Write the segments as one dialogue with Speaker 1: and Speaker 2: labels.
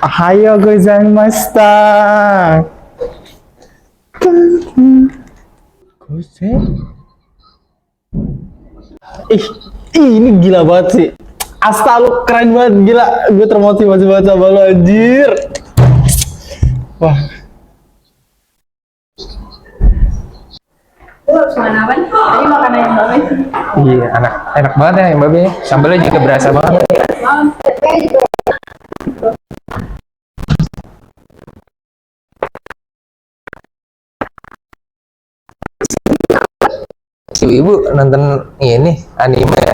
Speaker 1: Ohayo gozaimashita. Gose. Ih, ini gila banget sih. Asta lu keren banget, gila. Gue termotivasi banget sama lu, anjir. Wah.
Speaker 2: Lu harus mana apa nih? Tadi makanan yang bagus.
Speaker 3: Iya, enak banget ya Mbak Be. Sambalnya juga berasa banget. Ibu nonton ini anime.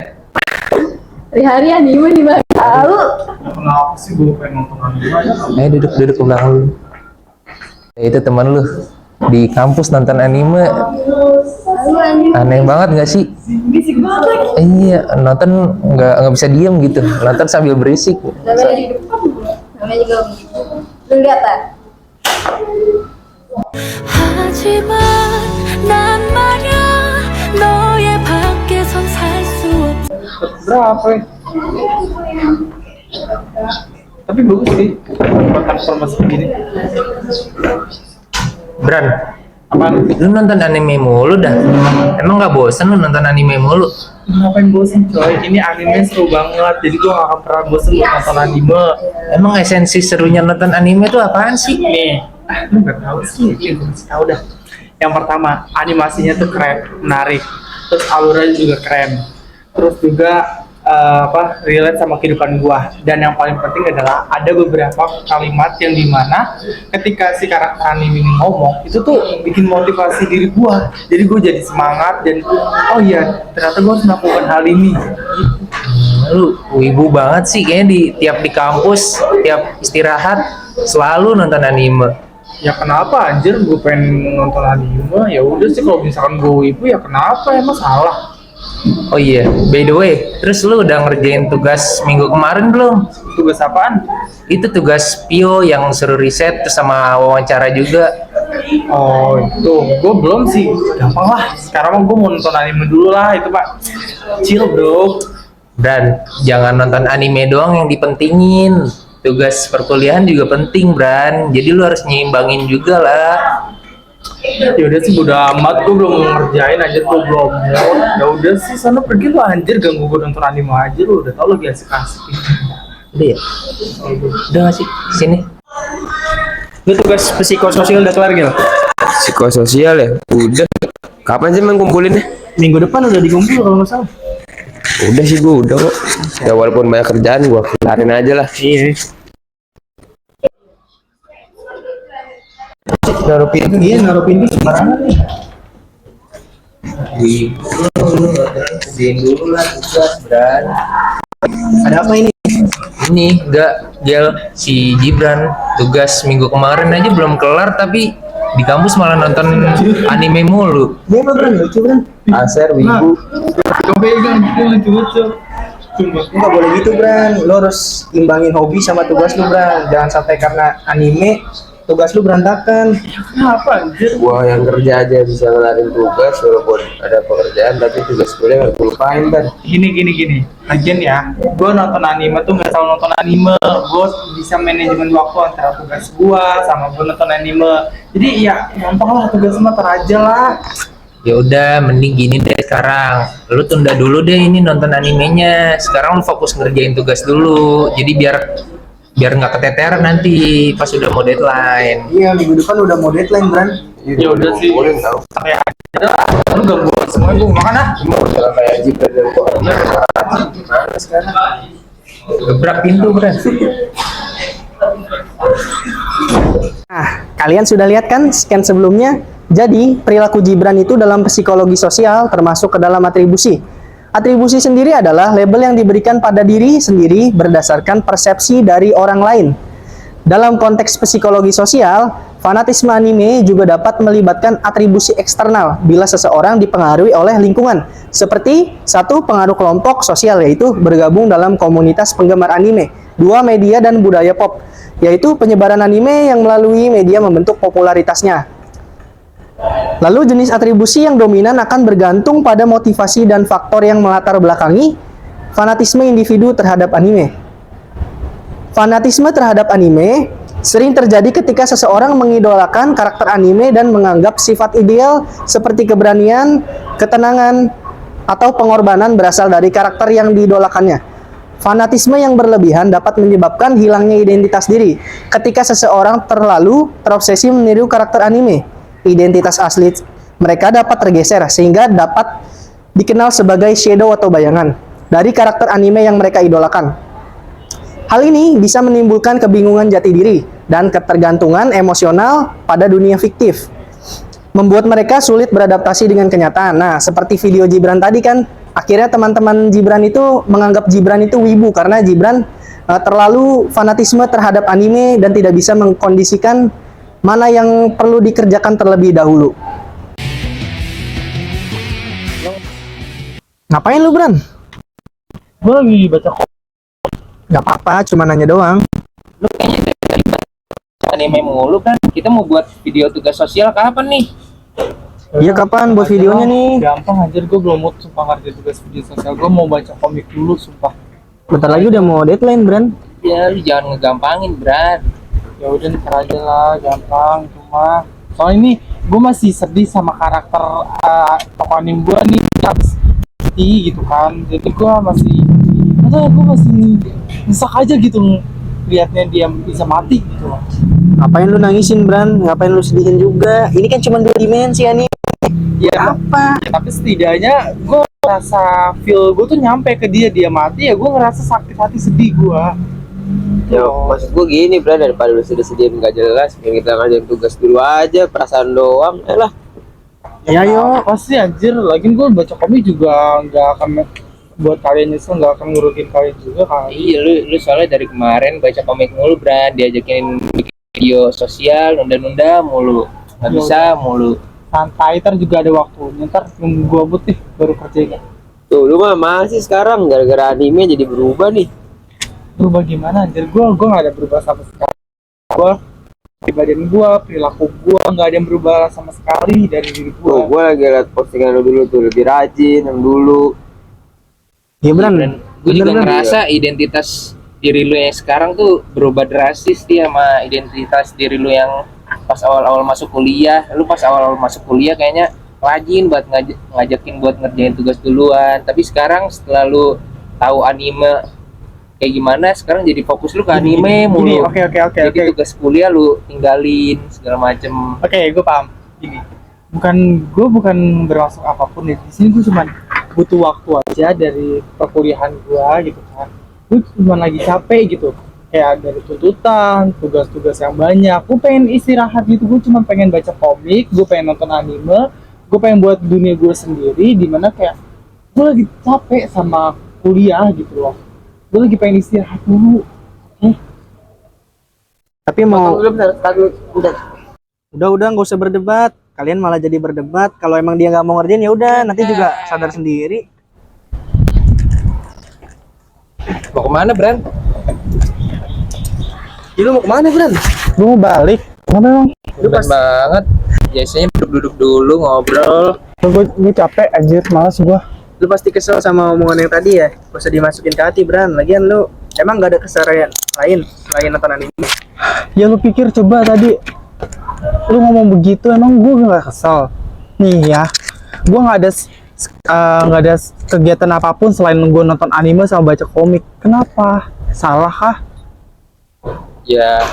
Speaker 2: Hari-hari anime nih Bang. Tahu.
Speaker 1: Kenapa sih gue pengen nonton anime?
Speaker 3: Ayo duduk ke belakang lu. Itu teman lu di kampus nonton anime.
Speaker 2: Tahu anime.
Speaker 3: Aneh banget nggak sih?
Speaker 2: Bisik banget.
Speaker 3: Iya, nonton nggak bisa diem gitu. Nonton sambil berisik.
Speaker 2: Namanya di depan. Namanya juga begitu. Lu lihat ah.
Speaker 4: 하지만 난 말야 너의 밖에선 살 수 없어.
Speaker 1: Berapa ya? Tapi bagus sih buat transformasi begini.
Speaker 3: Bran,
Speaker 1: Apaan?
Speaker 3: lu nonton anime mulu dah. Emang nggak bosen lu nonton anime mulu?
Speaker 1: Ngapain bosen coy? Ini anime seru banget, jadi gue gak akan pernah bosen buat nonton anime.
Speaker 3: Emang esensi serunya nonton anime itu apaan sih?
Speaker 1: Nih, lu gak tahu sih, gue mesti tahu dah. Yang pertama, animasinya tuh keren, menarik. Terus alurnya juga keren. Terus juga relate sama kehidupan gua. Dan yang paling penting adalah ada beberapa kalimat yang dimana ketika si karakter anime ini ngomong, itu tuh bikin motivasi diri gua. Jadi gua jadi semangat dan oh iya, ternyata gua harus melakukan hal ini.
Speaker 3: Lu wibu banget sih kayaknya di kampus, tiap istirahat selalu nonton anime.
Speaker 1: Ya kenapa anjir gue pengen nonton anime? Ya udah sih, kalau misalkan gue wibu ya kenapa, emang salah?
Speaker 3: Oh iya, by the way, terus lu udah ngerjain tugas minggu kemarin belum?
Speaker 1: Tugas apaan?
Speaker 3: Itu tugas Pio yang suruh riset terus sama wawancara juga.
Speaker 1: Oh itu, gue belum sih. Gampang lah, sekarang mah gue mau nonton anime dulu lah, itu pak. Chill bro.
Speaker 3: Dan jangan nonton anime doang yang dipentingin. Tugas perkuliahan juga penting, Bran. Jadi lu harus nyimbangin juga lah.
Speaker 1: Ya udah sih, bodo amat, gue belum ngerjain anjir, gue belum mau. Ya udah sih, sana pergi lu anjir, ganggu gue nonton anime aja, lu udah tau lagi asik-asik.
Speaker 3: Udah ya? Udah gak sih? Sini.
Speaker 1: Lu tugas psikososial udah kelar Gil?
Speaker 5: Psikososial ya? Udah. Kapan sih emang kumpulinnya?
Speaker 1: Minggu depan udah dikumpul kalau nggak salah.
Speaker 5: Udah sih gue udah kok. Ya walaupun banyak kerjaan gue kelarin aja lah.
Speaker 1: Iya.
Speaker 3: Naruh pintu.
Speaker 1: Iya, naruh pintu sembarangan nih.
Speaker 3: Kerjain dulu lah tugas, Bran.
Speaker 1: Ada apa ini?
Speaker 3: Ini enggak, Gel, si Gibran tugas minggu kemarin aja belum kelar tapi di kampus malah nonton anime mulu.
Speaker 1: Dia apa Bran? Lucu Bran.
Speaker 3: Aser, wibu.
Speaker 1: Kau pegang, itu lucu-lucu.
Speaker 6: Nggak boleh gitu Bran, lo harus imbangin hobi sama tugas lu Bran. Jangan sampai karena anime tugas lu berantakan.
Speaker 1: Kenapa anjir?
Speaker 5: Gua yang kerja aja bisa ngelarin tugas walaupun ada pekerjaan tapi tugas kuliah nggak gue lupain kan.
Speaker 1: Gini. Lagian ya, gue nonton anime tuh nggak selalu nonton anime. Gue bisa manajemen waktu antara tugas gue sama gue nonton anime. Jadi ya gampang lah, tugas mah aja lah.
Speaker 3: Ya udah, mending gini deh sekarang. Lu tunda dulu deh ini nonton animenya. Sekarang lu fokus ngerjain tugas dulu. Jadi biar nggak keteteran nanti pas udah mau deadline.
Speaker 6: Iya, minggu depan udah mau deadline Bran.
Speaker 1: Ya udah sih.
Speaker 5: Boleh tahu.
Speaker 1: Kayak aja lah. Lu gak buat semua, gue makan ah.
Speaker 5: Mau jalan kayak Jibril dan gua.
Speaker 3: Mana sekarang? Gebrak pintu, Bran.
Speaker 6: Nah, kalian sudah lihat kan scan sebelumnya? Jadi, perilaku Gibran itu dalam psikologi sosial termasuk ke dalam atribusi. Atribusi sendiri adalah label yang diberikan pada diri sendiri berdasarkan persepsi dari orang lain. Dalam konteks psikologi sosial, fanatisme anime juga dapat melibatkan atribusi eksternal bila seseorang dipengaruhi oleh lingkungan. Seperti, 1. Pengaruh kelompok sosial, yaitu bergabung dalam komunitas penggemar anime. 2. Media dan budaya pop, yaitu penyebaran anime yang melalui media membentuk popularitasnya. Lalu jenis atribusi yang dominan akan bergantung pada motivasi dan faktor yang melatar belakangi fanatisme individu terhadap anime. Fanatisme terhadap anime sering terjadi ketika seseorang mengidolakan karakter anime dan menganggap sifat ideal seperti keberanian, ketenangan, atau pengorbanan berasal dari karakter yang diidolakannya. Fanatisme yang berlebihan dapat menyebabkan hilangnya identitas diri. Ketika seseorang terlalu terobsesi meniru karakter anime, identitas asli mereka dapat tergeser sehingga dapat dikenal sebagai shadow atau bayangan dari karakter anime yang mereka idolakan. Hal ini bisa menimbulkan kebingungan jati diri dan ketergantungan emosional pada dunia fiktif, membuat mereka sulit beradaptasi dengan kenyataan. Nah, seperti video Gibran tadi kan, akhirnya teman-teman Gibran itu menganggap Gibran itu wibu karena Gibran terlalu fanatisme terhadap anime dan tidak bisa mengkondisikan mana yang perlu dikerjakan terlebih dahulu. Ngapain lu, Bran?
Speaker 1: Gue lagi baca komik.
Speaker 6: Gak apa-apa, cuma nanya doang.
Speaker 3: Lu kayaknya dari anime mulu kan. Kita mau buat video tugas sosial kapan nih?
Speaker 6: Iya, kapan buat videonya nih?
Speaker 1: Gampang anjir, gue belum mau sumpah ngerjain tugas video sosial. Gue mau baca komik dulu sumpah.
Speaker 6: Bentar lagi udah mau deadline, Bran.
Speaker 3: Ya lu jangan ngegampangin, Bran.
Speaker 1: Ya udah ntar aja lah, gampang. Cuma soalnya ini gue masih sedih sama karakter tokoh anime gue nih, gitu kan. Jadi gue masih nyesek aja gitu liatnya dia bisa mati gitu loh.
Speaker 6: Ngapain lu nangisin, Bran? Ngapain lu sedihin juga? Ini kan cuma 2 dimensi nih.
Speaker 1: Ya
Speaker 6: Apa?
Speaker 1: ya, tapi setidaknya gue ngerasa feel gue tuh nyampe ke dia mati ya, gue ngerasa sakit hati, sedih gue.
Speaker 5: Ya, maksud gue gini, Bro, daripada lu sedih-sedihin gak jelas, mending kita ngerjain tugas dulu aja, perasaan doang, lah.
Speaker 6: Ya, yo.
Speaker 1: Pasti anjir, lagian gue baca komik juga nggak akan buat kalian nyesel, nggak akan ngurutin kalian juga kan.
Speaker 3: Iya, lu soalnya dari kemarin baca komik mulu, Bran. Diajakin bikin video sosial, nunda-nunda mulu. Nggak bisa mulu.
Speaker 1: Santai, ntar juga ada waktunya, ntar nunggu gue but nih baru kerjain.
Speaker 5: Tuh, lu mah masih sekarang gara-gara anime jadi berubah nih.
Speaker 1: Berubah gimana anjir? Gue nggak ada berubah sama sekali. Gue badan gue, perilaku gue nggak ada yang berubah sama sekali dari diri gue.
Speaker 5: Tuh, gue lagi liat postingan lu dulu tuh, lebih rajin yang dulu.
Speaker 6: Iya, Bran.
Speaker 3: Gue juga
Speaker 6: Bener, Bran.
Speaker 3: ngerasa identitas diri lu yang sekarang tuh berubah drastis dia sama identitas diri lu yang pas awal-awal masuk kuliah. Lu pas awal-awal masuk kuliah kayaknya rajin buat ngajakin buat ngerjain tugas duluan. Tapi sekarang setelah lu tahu anime kayak gimana, sekarang jadi fokus lu ke anime mulu.
Speaker 1: Oke.
Speaker 3: Jadi tugas kuliah lu tinggalin segala macem.
Speaker 1: Oke, gue paham. Gini, gue bukan bermaksud apapun ya. Di sini gue cuma butuh waktu aja dari perkuliahan gue gitu kan. Gue cuma lagi capek gitu. Kayak dari tuntutan, tugas-tugas yang banyak. Gue pengen istirahat gitu. Gue cuma pengen baca komik, gue pengen nonton anime, gue pengen buat dunia gue sendiri. Dimana kayak gue lagi capek sama kuliah gitu loh. Gue lagi pengen istirahat dulu.
Speaker 6: Tapi mau
Speaker 5: Udah.
Speaker 6: udah nggak usah berdebat. Kalian malah jadi berdebat. Kalau emang dia nggak mau ngerjain ya udah, nanti juga sadar sendiri.
Speaker 3: Mau kemana, Bran?
Speaker 6: Lu mau kemana, Bran?
Speaker 1: Gue mau balik. Kenapa emang?
Speaker 3: Beban banget. Biasanya duduk-duduk dulu ngobrol.
Speaker 1: Gue capek anjir, malas gue.
Speaker 6: Lu pasti kesel sama omongan yang tadi ya. Gak usah dimasukin ke hati, Bran. Lagian lu emang gak ada kesalahan lain selain nonton anime.
Speaker 1: Ya lu pikir coba tadi lu ngomong begitu, emang gue gak kesel. Nih ya, gue gak ada kegiatan apapun selain gue nonton anime sama baca komik. Kenapa? Salah kah?
Speaker 3: Ya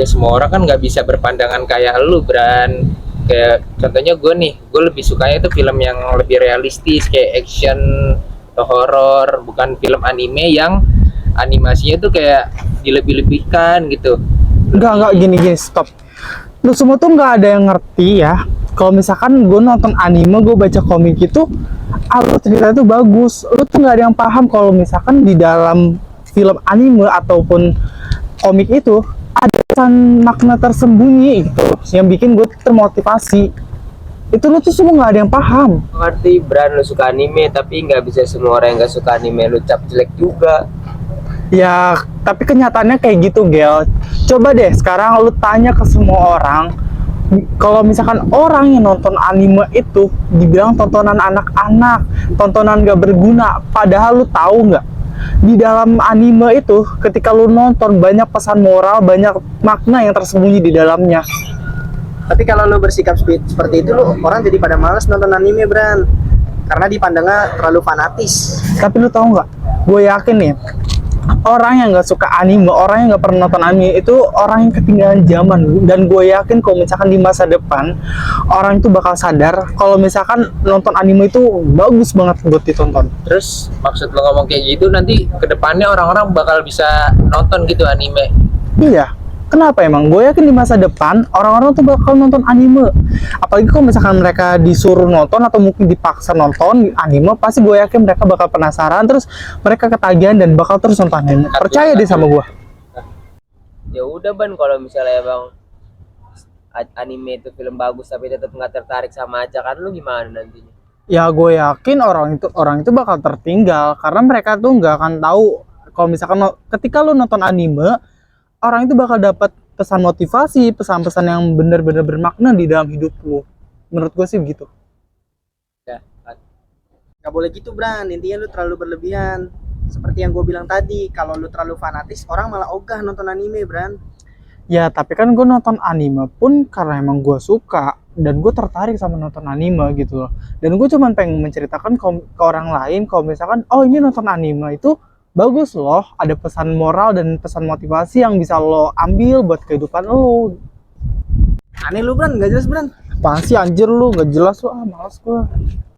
Speaker 3: semua orang kan nggak bisa berpandangan kayak lu, Bran. Kayak contohnya gue nih, gue lebih sukanya itu film yang lebih realistis kayak action atau horor, bukan film anime yang animasinya tuh kayak dilebih-lebihkan gitu.
Speaker 1: Enggak, gini, stop. Lu semua tuh nggak ada yang ngerti ya. Kalau misalkan gue nonton anime, gue baca komik itu, alur cerita itu bagus. Lu tuh nggak ada yang paham kalau misalkan di dalam film anime ataupun komik itu ada makna tersembunyi gitu, yang bikin gue termotivasi. Itu lu tuh semua nggak ada yang paham.
Speaker 5: Ngerti, Bran, lu suka anime, tapi nggak bisa semua orang yang nggak suka anime lu cap jelek juga.
Speaker 1: Ya, tapi kenyataannya kayak gitu, Gel. Coba deh sekarang lu tanya ke semua orang, kalau misalkan orang yang nonton anime itu dibilang tontonan anak-anak, tontonan gak berguna, padahal lu tahu nggak?
Speaker 7: di dalam anime itu ketika lu nonton banyak pesan moral, banyak makna yang tersembunyi di dalamnya.
Speaker 6: Tapi kalau lo bersikap seperti itu, lo orang jadi pada males nonton anime, Bran. Karena dipandangnya terlalu fanatis.
Speaker 7: Tapi lu tahu nggak? Gue yakin nih, orang yang nggak suka anime, orang yang nggak pernah nonton anime itu orang yang ketinggalan zaman. Dan gue yakin kalau misalkan di masa depan orang itu bakal sadar kalau misalkan nonton anime itu bagus banget buat ditonton.
Speaker 3: Terus maksud lo ngomong kayak gitu nanti kedepannya orang-orang bakal bisa nonton gitu anime?
Speaker 7: Iya. Kenapa emang? Gue yakin di masa depan orang-orang tuh bakal nonton anime. Apalagi kalau misalkan mereka disuruh nonton atau mungkin dipaksa nonton anime, pasti gue yakin mereka bakal penasaran, terus mereka ketagihan dan bakal terus nonton anime. Percaya deh sama gue.
Speaker 5: Ya udah Ban, kalau misalnya emang anime itu film bagus tapi tetap nggak tertarik sama ajakan lu, gimana nantinya?
Speaker 7: Ya gue yakin orang itu bakal tertinggal karena mereka tuh nggak akan tahu kalau misalkan ketika lu nonton anime, orang itu bakal dapat pesan motivasi, pesan-pesan yang benar-benar bermakna di dalam hidup lu. Menurut gue sih begitu.
Speaker 5: Ya,
Speaker 6: Gak boleh gitu, Bran. Intinya lu terlalu berlebihan. Seperti yang gue bilang tadi, kalau lu terlalu fanatis, orang malah ogah nonton anime, Bran.
Speaker 7: Ya, tapi kan gue nonton anime pun karena emang gue suka dan gue tertarik sama nonton anime gitu loh. Dan gue cuma pengen menceritakan ke orang lain kalau misalkan, oh ini nonton anime itu bagus loh, ada pesan moral dan pesan motivasi yang bisa lo ambil buat kehidupan lo.
Speaker 6: Aneh lu, Bran. Gak jelas, Bran.
Speaker 7: Apaan sih anjir lu, gak jelas lu, malas gue.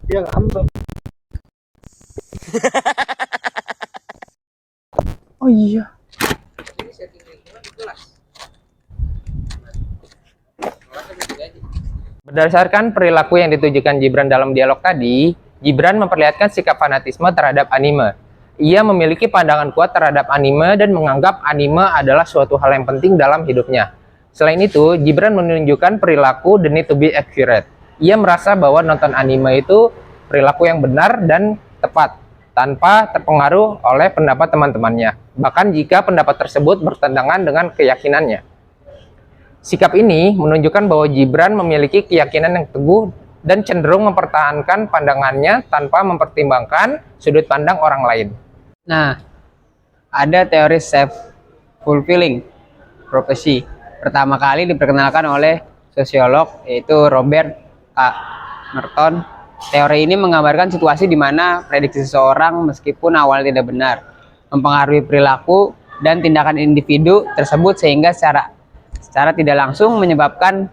Speaker 6: Dia ngambek.
Speaker 7: Oh iya.
Speaker 3: Berdasarkan perilaku yang ditujukan Gibran dalam dialog tadi, Gibran memperlihatkan sikap fanatisme terhadap anime. Ia memiliki pandangan kuat terhadap anime dan menganggap anime adalah suatu hal yang penting dalam hidupnya. Selain itu, Gibran menunjukkan perilaku the need to be accurate. Ia merasa bahwa nonton anime itu perilaku yang benar dan tepat, tanpa terpengaruh oleh pendapat teman-temannya, bahkan jika pendapat tersebut bertentangan dengan keyakinannya. Sikap ini menunjukkan bahwa Gibran memiliki keyakinan yang teguh dan cenderung mempertahankan pandangannya tanpa mempertimbangkan sudut pandang orang lain.
Speaker 8: Nah, ada teori self-fulfilling prophecy. Pertama kali diperkenalkan oleh sosiolog yaitu Robert K. Merton. Teori ini menggambarkan situasi di mana prediksi seseorang meskipun awalnya tidak benar, mempengaruhi perilaku dan tindakan individu tersebut sehingga secara tidak langsung menyebabkan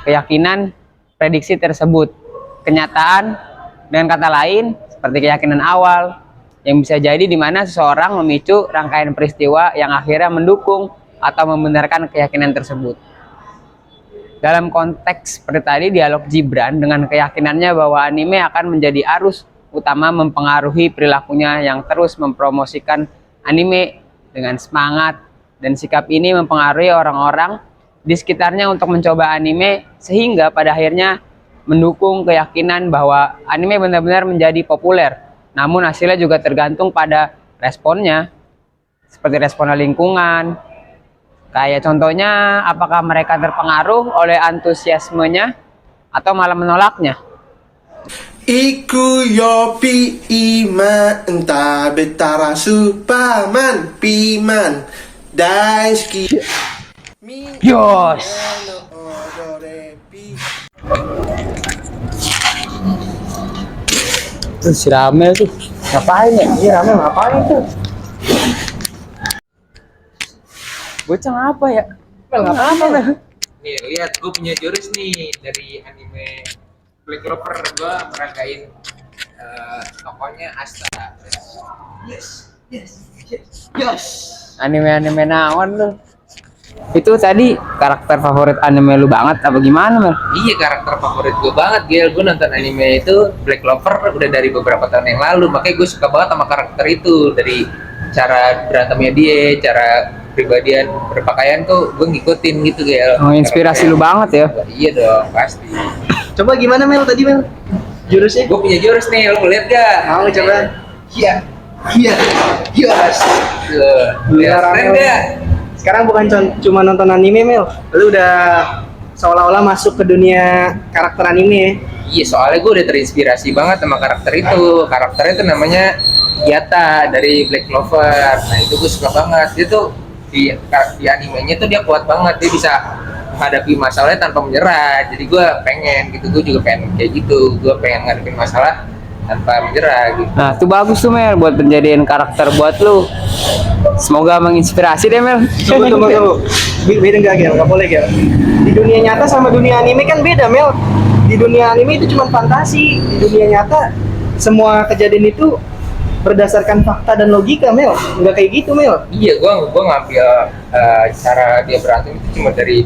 Speaker 8: keyakinan prediksi tersebut. Kenyataan dengan kata lain seperti keyakinan awal yang bisa jadi di mana seseorang memicu rangkaian peristiwa yang akhirnya mendukung atau membenarkan keyakinan tersebut. Dalam konteks seperti tadi, dialog Gibran dengan keyakinannya bahwa anime akan menjadi arus utama mempengaruhi perilakunya yang terus mempromosikan anime dengan semangat, dan sikap ini mempengaruhi orang-orang di sekitarnya untuk mencoba anime sehingga pada akhirnya mendukung keyakinan bahwa anime benar-benar menjadi populer. Namun hasilnya juga tergantung pada responnya, seperti respon lingkungan. Kayak contohnya, apakah mereka terpengaruh oleh antusiasmenya atau malah menolaknya.
Speaker 9: Iku yopi ima entah betara supaman piman daisuki
Speaker 3: Yos.
Speaker 8: Terus si Ramel tuh ngapain ya?
Speaker 6: Iya, Ramel ngapain tuh?
Speaker 8: Bocah apa ya?
Speaker 6: Mel, ngapain, Mel?
Speaker 3: Nih, lihat gue punya jurus nih dari anime Black Clover. Gue meragain tokohnya Asta. Yes.
Speaker 8: Anime-anime naon lu? Itu tadi karakter favorit anime lu banget apa gimana, Mel?
Speaker 3: Iya, karakter favorit gue banget, Gil. Gue nonton anime itu Black Clover udah dari beberapa tahun yang lalu. Makanya gue suka banget sama karakter itu. Dari cara berantemnya dia, cara pribadian berpakaian tuh gue ngikutin gitu, Gil.
Speaker 8: Oh, inspirasi lu banget ya?
Speaker 3: Iya dong, pasti.
Speaker 6: Coba gimana, Mel, tadi, Mel? Jurusnya?
Speaker 3: Gue punya jurus nih, lo lihat gak?
Speaker 6: Mau coba?
Speaker 3: Iya. Yes. Keren gak?
Speaker 6: Sekarang bukan cuma nonton anime, Mel. Lu udah seolah-olah masuk ke dunia karakter anime.
Speaker 3: Iya, soalnya gue udah terinspirasi banget sama karakter itu. Karakternya itu namanya Yata dari Black Clover. Nah itu gue suka banget. Dia tuh di animenya tuh dia kuat banget. Dia bisa menghadapi masalahnya tanpa menyerah. Jadi gue pengen gitu. Gue juga pengen kayak gitu. Gue pengen ngadepin masalah tanpa menyerah gitu.
Speaker 8: Nah, itu bagus tuh Mel buat menjadiin karakter buat lu. Semoga menginspirasi deh Mel.
Speaker 6: Tunggu. Beda nggak, Gel? Nggak boleh, Gel. Di dunia nyata sama dunia anime kan beda, Mel. Di dunia anime itu cuma fantasi. Di dunia nyata, semua kejadian itu berdasarkan fakta dan logika, Mel. Nggak kayak gitu, Mel.
Speaker 3: Iya, gua ngambil cara dia berantem itu cuma dari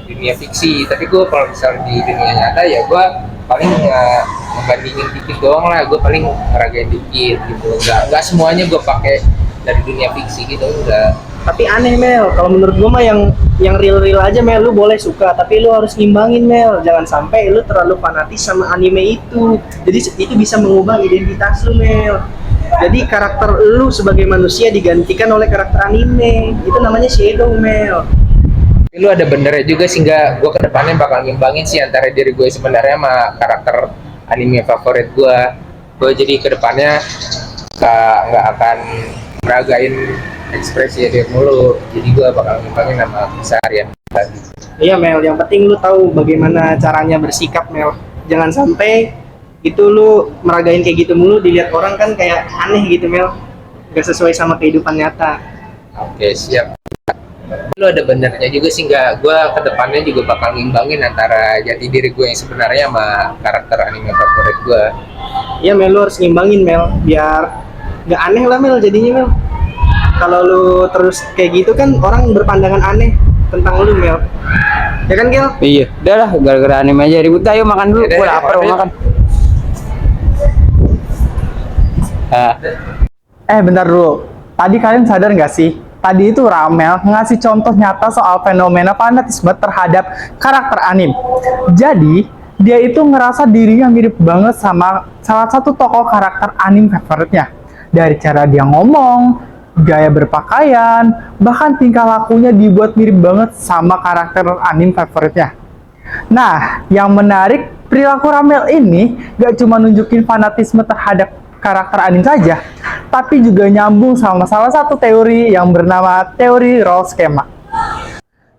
Speaker 3: dunia fiksi. Tapi gue kalau misalnya di dunia nyata ya gue paling ngebandingin dikit doang lah. Gue paling ngeragain dikit gitu. Nggak semuanya gue pakai dari dunia fiksi gitu, enggak.
Speaker 6: Tapi aneh, Mel. Kalau menurut gua mah yang real aja, Mel. Lu boleh suka, tapi lu harus ngimbangin, Mel. Jangan sampai lu terlalu fanatis sama anime itu. Jadi itu bisa mengubah identitas lu, Mel. Jadi karakter lu sebagai manusia digantikan oleh karakter anime. Itu namanya shadow, Mel.
Speaker 3: Tapi lu ada benernya juga sih, nggak? Gue kedepannya bakal ngimbangin sih antara diri gue sebenarnya sama karakter anime favorit gue. Gue jadi kedepannya nggak akan meragain ekspresi dia mulu. Jadi gue bakal ngimbangin sama keseharian lagi.
Speaker 6: Iya, Mel. Yang penting lu tahu bagaimana caranya bersikap, Mel. Jangan sampai itu lu meragain kayak gitu mulu, dilihat orang kan kayak aneh gitu, Mel. Gak sesuai sama kehidupan nyata.
Speaker 3: Oke, siap. Lu ada benernya juga sih, nggak? Gue kedepannya juga bakal ngimbangin antara jati diri gue yang sebenarnya sama karakter anime favorit gue.
Speaker 6: Iya, Mel. Lu harus ngimbangin, Mel. Biar gak aneh lah, Mel, jadinya, Mel. Kalau lu terus kayak gitu kan orang berpandangan aneh tentang lu, Mel. Ya kan, Gel?
Speaker 8: Iya, udah lah, gara-gara anime aja ribut. Ayo makan dulu, gue lapar mau makan.
Speaker 7: Bentar dulu. Tadi kalian sadar nggak sih? Tadi itu Ramel ngasih contoh nyata soal fenomena fanatisme terhadap karakter anime. Jadi, dia itu ngerasa dirinya mirip banget sama salah satu tokoh karakter anime favoritnya. Dari cara dia ngomong, gaya berpakaian, bahkan tingkah lakunya dibuat mirip banget sama karakter anime favoritnya. Nah, yang menarik, perilaku Ramel ini gak cuma nunjukin fanatisme terhadap karakter anime saja, tapi juga nyambung sama salah satu teori yang bernama teori role schema.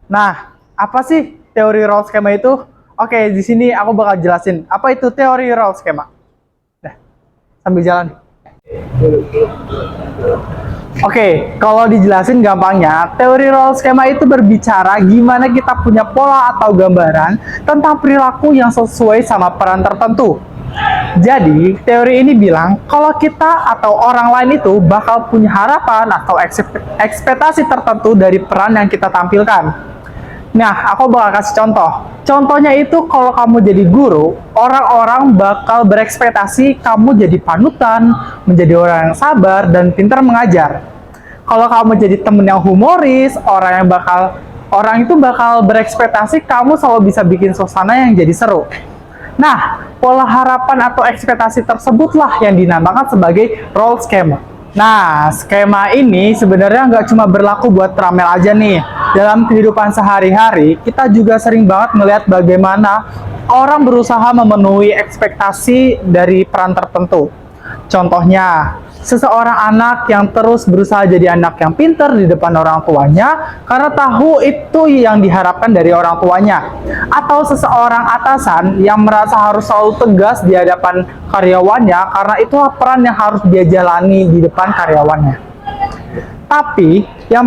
Speaker 7: Nah, apa sih teori role schema itu? Oke, di sini aku bakal jelasin apa itu teori role schema. Nah, sambil jalan. Oke, kalau dijelasin gampangnya, teori role schema itu berbicara gimana kita punya pola atau gambaran tentang perilaku yang sesuai sama peran tertentu. Jadi, teori ini bilang kalau kita atau orang lain itu bakal punya harapan atau ekspektasi tertentu dari peran yang kita tampilkan. Nah, aku bakal kasih contoh. Contohnya itu kalau kamu jadi guru, orang-orang bakal berekspektasi kamu jadi panutan, menjadi orang yang sabar dan pintar mengajar. Kalau kamu jadi temen yang humoris, orang itu bakal berekspektasi kamu selalu bisa bikin suasana yang jadi seru. Nah, pola harapan atau ekspektasi tersebutlah yang dinamakan sebagai role schema. Nah, skema ini sebenarnya nggak cuma berlaku buat Ramel aja nih. Dalam kehidupan sehari-hari, kita juga sering banget melihat bagaimana orang berusaha memenuhi ekspektasi dari peran tertentu. Contohnya, seseorang anak yang terus berusaha jadi anak yang pintar di depan orang tuanya karena tahu itu yang diharapkan dari orang tuanya. Atau seseorang atasan yang merasa harus selalu tegas di hadapan karyawannya karena itulah peran yang harus dia jalani di depan karyawannya. Tapi yang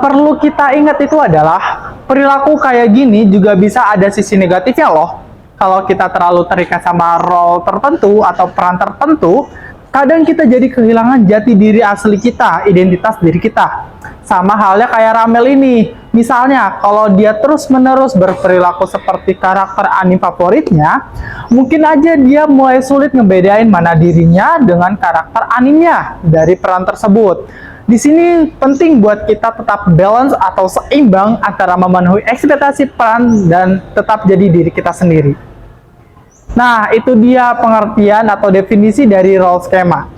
Speaker 7: perlu kita ingat itu adalah perilaku kayak gini juga bisa ada sisi negatifnya loh. Kalau kita terlalu terikat sama role tertentu atau peran tertentu, kadang kita jadi kehilangan jati diri asli kita, identitas diri kita. Sama halnya kayak Ramel ini. Misalnya, kalau dia terus-menerus berperilaku seperti karakter anime favoritnya, mungkin aja dia mulai sulit ngebedain mana dirinya dengan karakter animenya dari peran tersebut. Di sini penting buat kita tetap balance atau seimbang antara memenuhi ekspektasi peran dan tetap jadi diri kita sendiri. Nah, itu dia pengertian atau definisi dari role schema.